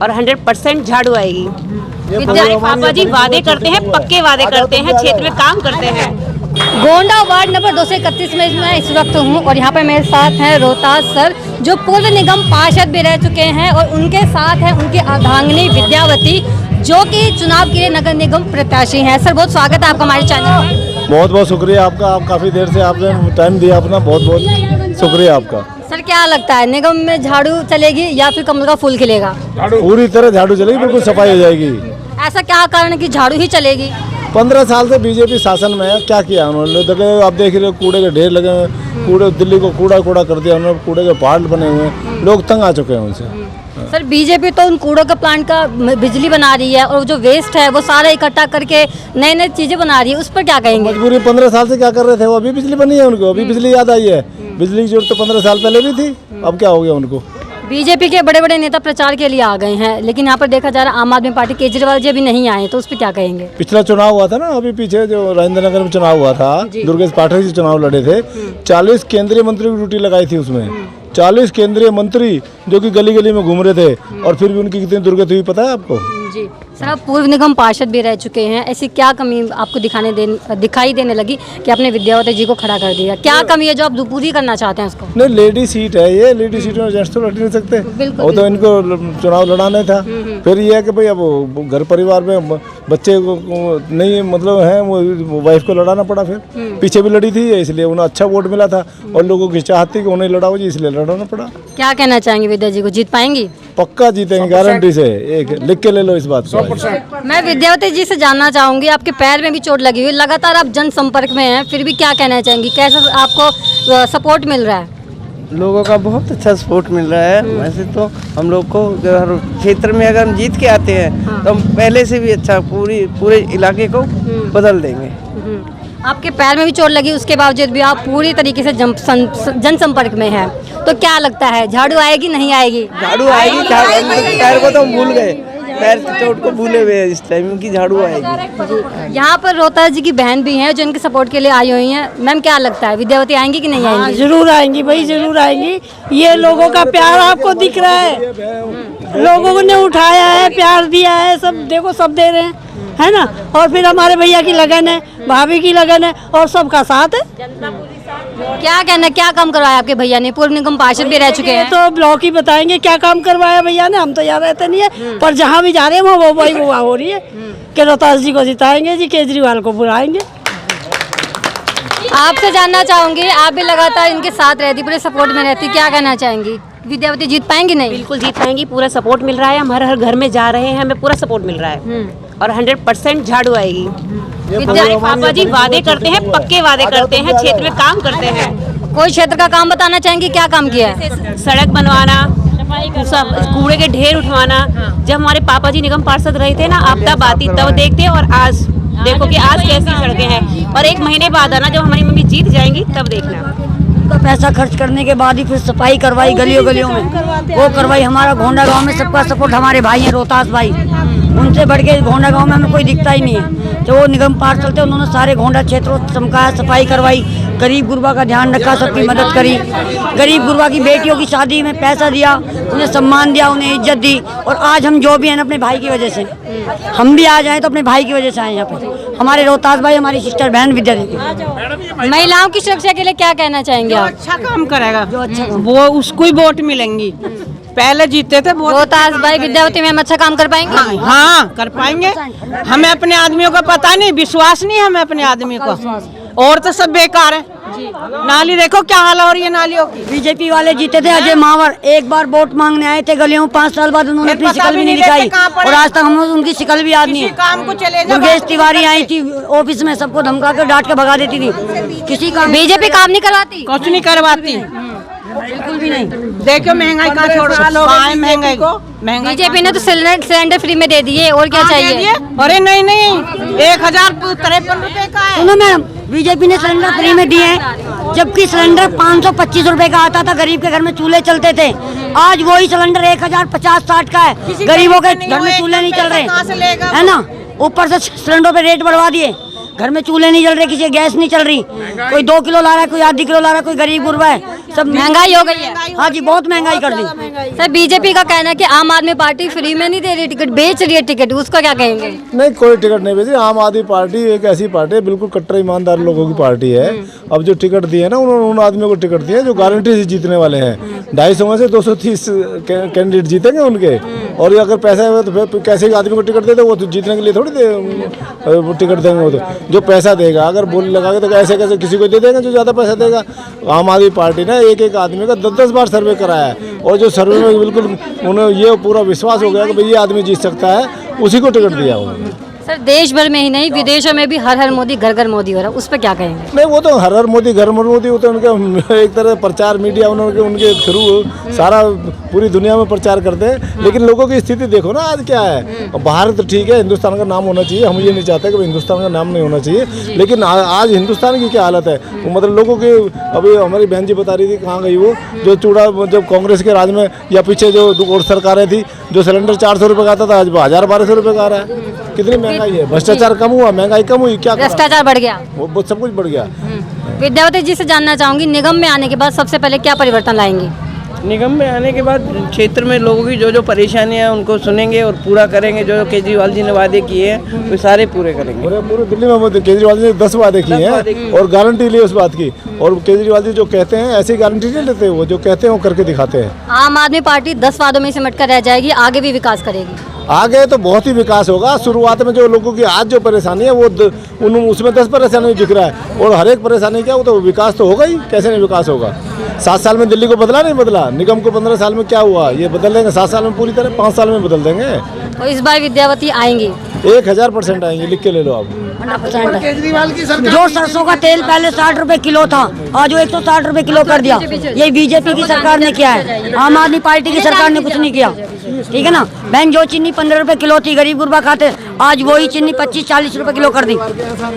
और 100% झाड़ू आएगी। विद्यार्थी पापा जी वादे करते हैं, पक्के वादे करते हैं, क्षेत्र में काम करते हैं। गोंडा वार्ड नंबर 231 में मैं इस वक्त हूँ और यहाँ पे मेरे साथ हैं रोहतास सर, जो पूर्व निगम पार्षद भी रह चुके हैं, और उनके साथ हैं उनकी अर्धांगिनी विद्यावती, जो कि चुनाव के लिए नगर निगम प्रत्याशी हैं। सर, बहुत स्वागत है आपका हमारे चैनल में। बहुत बहुत शुक्रिया आपका, आप काफ़ी देर से आपने टाइम दिया अपना, बहुत बहुत शुक्रिया आपका। सर, क्या लगता है निगम में झाड़ू चलेगी या फिर कमल का फूल खिलेगा? पूरी तरह झाड़ू चलेगी, बिल्कुल सफाई हो जाएगी। ऐसा क्या कारण है कि झाड़ू ही चलेगी? 15 साल से बीजेपी शासन में है, क्या किया उन्होंने? देखो आप देख रहे हो, कूड़े के ढेर लगे हैं, कूड़े दिल्ली को कूड़ा कर दिया उन्होंने, कूड़े के पहाड़ बने हुए हैं, लोग तंग आ चुके हैं उनसे। सर, बीजेपी तो उन कूड़ों के प्लांट का बिजली बना रही है, और जो वेस्ट है वो सारा इकट्ठा करके नई नई चीजें बना रही है, उस पर क्या कहेंगे? मजबूरी 15 साल से क्या कर रहे थे वो? अभी बिजली बनी है उनको, अभी बिजली याद आई है। बिजली की जरूरत तो 15 साल पहले भी थी, अब क्या हो गया उनको? बीजेपी के बड़े बड़े नेता प्रचार के लिए आ गए हैं, लेकिन यहाँ पर देखा जा रहा है आम आदमी पार्टी केजरीवाल जी अभी नहीं आए, तो उस पर क्या कहेंगे? पिछला चुनाव हुआ था ना, अभी पीछे जो राजेंद्र नगर में चुनाव हुआ था, दुर्गेश पाठक जी चुनाव लड़े थे, 40 केंद्रीय मंत्री की ड्यूटी लगाई थी उसमें। 40 केंद्रीय मंत्री जो कि गली गली में घूम रहे थे, और फिर भी उनकी कितनी दुर्गति हुई पता है आपको? जी सर, आप पूर्व निगम पार्षद भी रह चुके हैं, ऐसी क्या कमी आपको दिखाई देने लगी कि आपने विद्यावती जी को खड़ा कर दिया? क्या कमी है जो आप पूरी करना चाहते हैं उसको? नहीं, लेडी सीट है ये, लेडी सीट में जेंट्स तो लड़ नहीं सकते, वो तो इनको चुनाव लड़ाना था। फिर ये है कि भाई अब घर परिवार में बच्चे को नहीं मतलब है, वो वाइफ को लड़ाना पड़ा। फिर पीछे भी लड़ी थी, इसलिए उन्हें अच्छा वोट मिला था, और लोगों की चाहत थी कि उन्हें लड़ाओ जी, इसलिए लड़ाना पड़ा। क्या कहना चाहेंगे विद्या जी को, जीत पाएंगी? पक्का जीतेंगे, गारंटी से, एक लिख के ले लो इस बात को। मैं विद्यावती जी से जानना चाहूंगी, आपके पैर में भी चोट लगी हुई, लगातार आप जनसंपर्क में हैं, फिर भी क्या कहना चाहेंगी, कैसा आपको सपोर्ट मिल रहा है? लोगों का बहुत अच्छा सपोर्ट मिल रहा है। वैसे तो हम लोग को हर क्षेत्र में अगर हम जीत के आते हैं तो हम पहले से भी अच्छा पूरे इलाके को बदल देंगे। आपके पैर में भी चोट लगी, उसके बावजूद भी आप पूरी तरीके से जनसंपर्क में हैं, तो क्या लगता है झाड़ू आएगी नहीं आएगी? झाड़ू आएगी, पैर को तो हम भूल गए, पैर की चोट को भूले हुए इस टाइम की झाड़ू आएगी। यहाँ पर रोहतास जी की बहन भी हैं जो इनके सपोर्ट के लिए आई हुई हैं। मैम, क्या लगता है विद्यावती आएंगी कि नहीं आएंगी? जरूर आएंगी भाई, जरूर आएंगी। ये लोगों का प्यार आपको दिख रहा है, लोगों ने उठाया है, प्यार दिया है, सब देखो सब दे रहे हैं, है ना। और फिर हमारे भैया की लगन है, भाभी की लगन है, और सबका साथ है। क्या कहना, क्या काम करवाया आपके भैया ने? पूर्व निगम पार्षद भी रह चुके हैं, तो ब्लॉक ही बताएंगे क्या काम करवाया भैया ने, हम तो यहाँ रहते नहीं है, पर जहाँ भी जा रहे हैं वो वही हो रही है कि रोहतास जी को जिताएंगे जी, केजरीवाल को बुलाएंगे। आपसे जानना चाहूंगी, आप भी लगातार इनके साथ रहती, पूरे सपोर्ट में रहती, क्या कहना चाहेंगी? विद्यावती जीत पाएंगी नहीं? बिल्कुल जीत पाएंगी, पूरा सपोर्ट मिल रहा है, हम हर घर में जा रहे हैं, हमें पूरा सपोर्ट मिल रहा है, और 100% झाड़ू आएगी। विद्यार्थी पापा जी वादे करते हैं, पक्के वादे करते हैं, क्षेत्र में काम करते हैं। कोई क्षेत्र का काम बताना चाहेंगे, क्या काम किया है? सड़क बनवाना, कूड़े के ढेर उठवाना। जब हमारे पापा जी निगम पार्षद रहे थे ना, आपदा आती तब देखते, और आज देखो कि आज कैसी सड़कें हैं, और 1 महीने बाद आना जब हमारी मम्मी जीत जाएंगी तब देखना। उनका पैसा खर्च करने के बाद ही फिर सफाई करवाई गलियों में, वो करवाई। हमारा गोंडा गांव में सबका सपोर्ट, हमारे भाई हैं रोहतास भाई, उनसे बढ़ के गोंडा गांव में हमें कोई दिखता ही नहीं है। तो वो निगम पार्षद थे, उन्होंने सारे गोंडा क्षेत्रों चमकाया, सफाई करवाई, गरीब गुरबा का ध्यान रखा, सबकी मदद करी। गरीब गुरबा की बेटियों की शादी में पैसा दिया, उन्हें सम्मान दिया, उन्हें इज्जत दी। और आज हम जो भी हैं अपने भाई की वजह से, हम भी आ जाएं तो अपने भाई की वजह से आए यहाँ पे। हमारे रोहतास भाई, हमारी सिस्टर बहन विद्या देवी। महिलाओं की सुरक्षा के लिए क्या कहना चाहेंगे आप? अच्छा काम करेगा, जो अच्छा वो उसको ही वोट मिलेंगी। पहले जीते थे बहुत। रोहतास भाई, विद्यावती मैम अच्छा काम कर पाएंगे? हाँ, कर पाएंगे। हमें अपने आदमियों का पता नहीं, विश्वास नहीं हमें अपने आदमी को, और तो सब बेकार है। नाली देखो क्या हाल हो रही है नालियों की। बीजेपी वाले जीते थे, अजय मावर एक बार वोट मांगने आए थे गलियों में, 5 साल बाद उन्होंने अपनी शिकल भी नहीं दिखाई, और आज तक हम उनकी शिकल भी याद नहीं है। काम को चले जाओ। दुर्गेश तिवारी आई थी ऑफिस में, सबको धमका कर डांट के भगा देती थी। किसी का बीजेपी काम नहीं करवाती? कुछ नहीं करवाती, बिल्कुल भी नहीं। देखो महंगाई कहाँ छोड़ महंगाई को, महंगाई बीजेपी ने तो सिलेंडर फ्री में दे दिए, और क्या चाहिए? अरे नहीं, 1053 रुपए का है। सुनो मैडम, बीजेपी ने सिलेंडर फ्री में दिए हैं, जबकि सिलेंडर 525 रुपए का आता था, गरीब के घर में चूल्हे चलते थे। आज वही सिलेंडर 1050-60 का है, गरीबों के घर में चूल्हे नहीं चल रहे, है ना। ऊपर से सिलेंडर पे रेट बढ़वा दिए, घर में चूल्हे नहीं चल रहे, किसी गैस नहीं चल रही, कोई 2 किलो ला रहा है, कोई आधी किलो ला रहा है, कोई गरीब गुरबा है, सब महंगाई हो गई है। हाँ जी, बहुत महंगाई कर दी। सर बीजेपी का कहना है कि आम आदमी पार्टी फ्री में नहीं दे रही टिकट, बेच रही है टिकट, उसको क्या कहेंगे? नहीं, कोई टिकट नहीं बेची। आम आदमी पार्टी एक ऐसी पार्टी है, बिल्कुल कट्टर ईमानदार लोगों की पार्टी है। अब जो टिकट दिए ना, उन्होंने उन आदमियों को टिकट दिए जो गारंटी से जीतने वाले हैं। 250 में से 230 कैंडिडेट जीतेंगे उनके। और अगर पैसा है तो फिर कैसे आदमी को टिकट देते, वो तो जीतने के लिए थोड़ी टिकट देंगे। वो तो जो पैसा देगा, अगर बोली लगा के तो ऐसे कैसे किसी को दे देंगे जो ज़्यादा पैसा देगा। आम आदमी पार्टी ने एक आदमी का 10-10 बार सर्वे कराया है, और जो सर्वे में बिल्कुल उन्हें ये पूरा विश्वास हो गया कि भाई ये आदमी जीत सकता है, उसी को टिकट दिया उन्होंने। सर देश भर में ही नहीं, विदेशों में भी हर हर मोदी घर घर मोदी हो रहा है, उस पर क्या कहेंगे? नहीं, वो तो हर हर मोदी घर मोदी, वो तो उनके एक तरह प्रचार मीडिया उन्होंने उनके थ्रू सारा पूरी दुनिया में प्रचार करते हैं। लेकिन लोगों की स्थिति देखो ना आज क्या है। बाहर तो ठीक है, हिंदुस्तान का नाम होना चाहिए, हम ये नहीं चाहते कि हिंदुस्तान का नाम नहीं होना चाहिए, लेकिन आज हिंदुस्तान की क्या हालत है। वो मतलब लोगों की, अभी हमारी बहन जी बता रही थी कहाँ गई वो, जो चूड़ा जब कांग्रेस के राज में या पीछे जो और सरकारें थी, जो सिलेंडर 400 रुपये का आता था, आज 1000-1200 रुपये का आ रहा है। कितनी महंगाई है, भ्रष्टाचार कम हुआ, महंगाई कम हुई, क्या भ्रष्टाचार बढ़ गया, वो सब कुछ बढ़ गया। विद्यावती जी से जानना चाहूंगी, निगम में आने के बाद सबसे पहले क्या परिवर्तन लाएंगे? निगम में आने के बाद क्षेत्र में लोगों की जो जो परेशानियां हैं उनको सुनेंगे और पूरा करेंगे। जो केजरीवाल जी ने वादे किए हैं वो सारे पूरे करेंगे। पूरे दिल्ली में केजरीवाल जी ने 10 वादे किए हैं और गारंटी ली उस बात की। और केजरीवाल जी जो कहते हैं ऐसी गारंटी नहीं लेते, वो जो कहते हैं वो करके दिखाते हैं। आम आदमी पार्टी 10 वादों में सिमट कर रह जाएगी, आगे भी विकास करेगी? आगे तो बहुत ही विकास होगा। शुरुआत में जो लोगों की आज जो परेशानी है वो उसमें 10 परेशानी दिख रहा है, और हर एक परेशानी क्या, वो तो विकास तो होगा ही। कैसे नहीं विकास होगा? 7 साल में दिल्ली को बदला नहीं बदला, निगम को 15 साल में क्या हुआ, ये बदल देंगे 7 साल में पूरी तरह, 5 साल में बदल देंगे। तो इस बार विद्यावती आएंगी? 1000% आएंगे, लिख के ले लो आप। केजरीवाल की सरकार जो सरसों का तेल पहले 60 रुपए किलो था, आज वो 160 रुपए किलो कर दिया। ये बीजेपी की सरकार ने किया है, आम आदमी पार्टी की सरकार ने कुछ नहीं किया। ठीक है ना बहन, जो चीनी 15 रुपए किलो थी, गरीब गुरबा खाते, आज वही चीनी 25-40 रुपए किलो कर दी।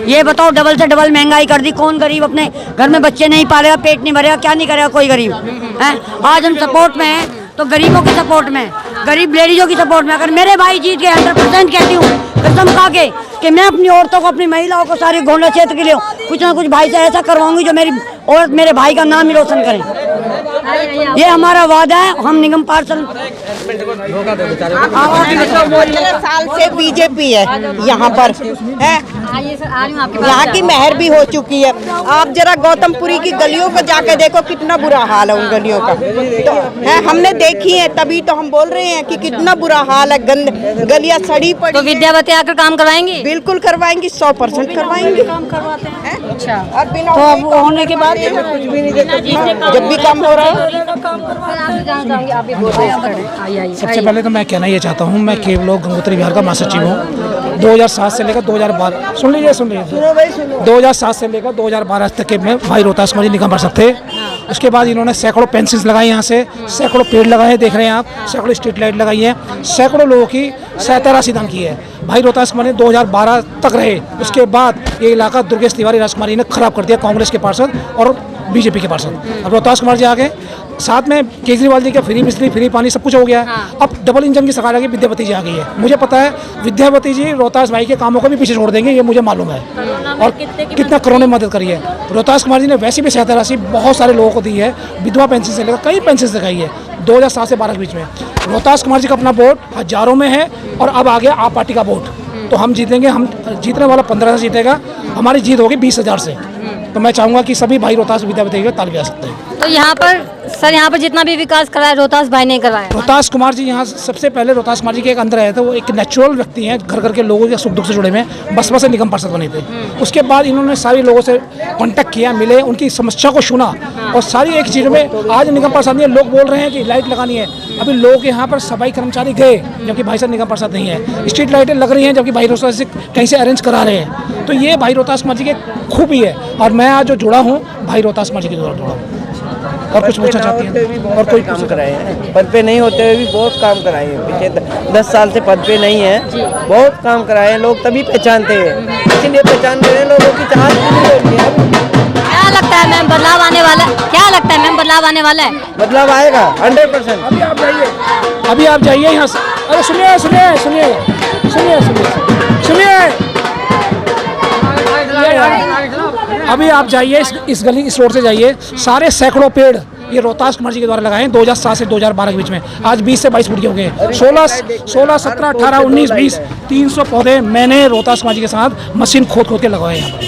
ये बताओ, डबल से डबल महंगाई कर दी। कौन गरीब अपने घर में बच्चे नहीं पालेगा, पेट नहीं भरेगा, क्या नहीं करेगा कोई गरीब है? आज हम सपोर्ट में हैं तो गरीबों की सपोर्ट में, गरीब लेडीजों की सपोर्ट में। अगर मेरे भाई जीत गए, 100% कहती हूँ कसम खा के, कि मैं अपनी औरतों को, अपनी महिलाओं को, सारे गोंडा क्षेत्र के लिए कुछ ना कुछ भाई से ऐसा करवाऊंगी जो मेरी औरत, मेरे भाई का नाम ही रोशन करें। ये हमारा वादा है। हम निगम पार्षद 15 साल से बीजेपी है यहाँ पर है, यहाँ की मेहर भी हो चुकी है। आप जरा गौतमपुरी की गलियों को जाके देखो, कितना बुरा हाल है उन गलियों का। तो है, हमने देखी है, तभी तो हम बोल रहे हैं कि कितना बुरा हाल है, गलियां सड़ी पड़ी। तो विद्यावती आकर काम करवाएंगी? बिल्कुल करवाएंगी, 100% करवाएंगे। काम करवाते हैं। अच्छा, और बिना तो अब होने के बाद कुछ भी नहीं देखो, जब भी काम हो रहा है। सबसे पहले तो मैं कहना ये चाहता हूँ, मैं केवलों गंगोत्री बिहार का महासचिव हूँ। 2007 से लेकर 2012, सुन लीजिए 2007 से लेकर 2012 तक के में भाई रोहतास कुमार जी निगम पार्षद थे। उसके बाद इन्होंने सैकड़ों पेंसिल्स लगाई, यहाँ से सैकड़ों पेड़ लगाए हैं, देख रहे हैं आप, सैकड़ों स्ट्रीट लाइट लगाई है, सैकड़ों लोगों की सहायता राशि दान की है। भाई रोहतास कुमार ने 2012 तक रहे। उसके बाद ये इलाका दुर्गेश तिवारी राजकुमारी ने खराब कर दिया, कांग्रेस के पार्षद और बीजेपी के पार्षद। अब रोहतास कुमार जी आ गए, साथ में केजरीवाल जी का फ्री बिजली, फ्री पानी, सब कुछ हो गया है। अब डबल इंजन की सरकार आ गई, विद्यावती जी आ गई है। मुझे पता है विद्यावती जी रोहतास भाई के कामों को भी पीछे छोड़ देंगे, ये मुझे मालूम है। और कितना करोड़ों में मदद करी है। रोहतास कुमार जी ने वैसे भी सहायता राशि बहुत सारे लोगों को दी है, विधवा पेंशन से लेकर कई पेंशन दिखाई है 2007 से 12 के बीच में। रोहतास कुमार जी का अपना वोट हजारों में है, और अब आ गया आप पार्टी का वोट। तो हम जीतेंगे, हम जीतने वाला 15 से जीतेगा, हमारी जीत होगी 20,000 से। तो मैं चाहूँगा कि सभी भाई रोहतास विद्यावती के ताली बजा सकते हैं। तो यहाँ पर सर, यहाँ पर जितना भी विकास कराया रोहतास भाई ने करवाया। रोहतास कुमार जी यहाँ सबसे पहले रोहतास कुमार जी के एक अंदर आए थे, वो एक नेचुरल व्यक्ति हैं, घर घर के लोगों के सुख दुख से जुड़े हुए हैं, बसपा से निगम पार्षद बने थे। उसके बाद इन्होंने सारे लोगों से कांटेक्ट किया, मिले, उनकी समस्या को सुना, और सारी एक चीज़ में आज निगम पार्षद नहीं है। लोग बोल रहे हैं कि लाइट लगानी है, अभी लोग यहाँ पर सफाई कर्मचारी गए, जबकि भाई साहब निगम पार्षद नहीं है। स्ट्रीट लाइटें लग रही हैं, जबकि भाई रोहतास से कहीं से अरेंज करा रहे हैं। तो ये भाई रोहतास कुमार जी की खूबी है, और मैं आज जो जुड़ा हूँ भाई रोहतास कुमार जी के द्वारा जुड़ा हूँ। और कुछ पूछना चाहती हैं? और कोई काम कराए हैं, पद पे नहीं होते हुए भी बहुत काम कराए हैं। पीछे 10 साल से पद पे नहीं है, बहुत काम कराए हैं। लोग तभी पहचानते हैं, इसीलिए पहचान रहे हैं, लोगों की चाहत पूरी होती है। क्या लगता है मैम, बदलाव आने वाला है? क्या लगता है मैम, बदलाव आने वाला है? बदलाव आएगा 100%। अभी आप जाइए यहाँ से। अरे सुनिए सुनिए सुनिए सुनिए सुनिए, अभी आप जाइए इस गली, इस रोड से जाइए, सारे सैकड़ों पेड़ ये रोहतास कुमार जी के द्वारा लगाए हैं 2007 से 2012 के बीच में। आज 20 से 22 फुट के हो गए, 16, 17, 18, 19, 20, 300 पौधे मैंने रोहतास कुमार जी के साथ मशीन खोद के लगवाए हैं।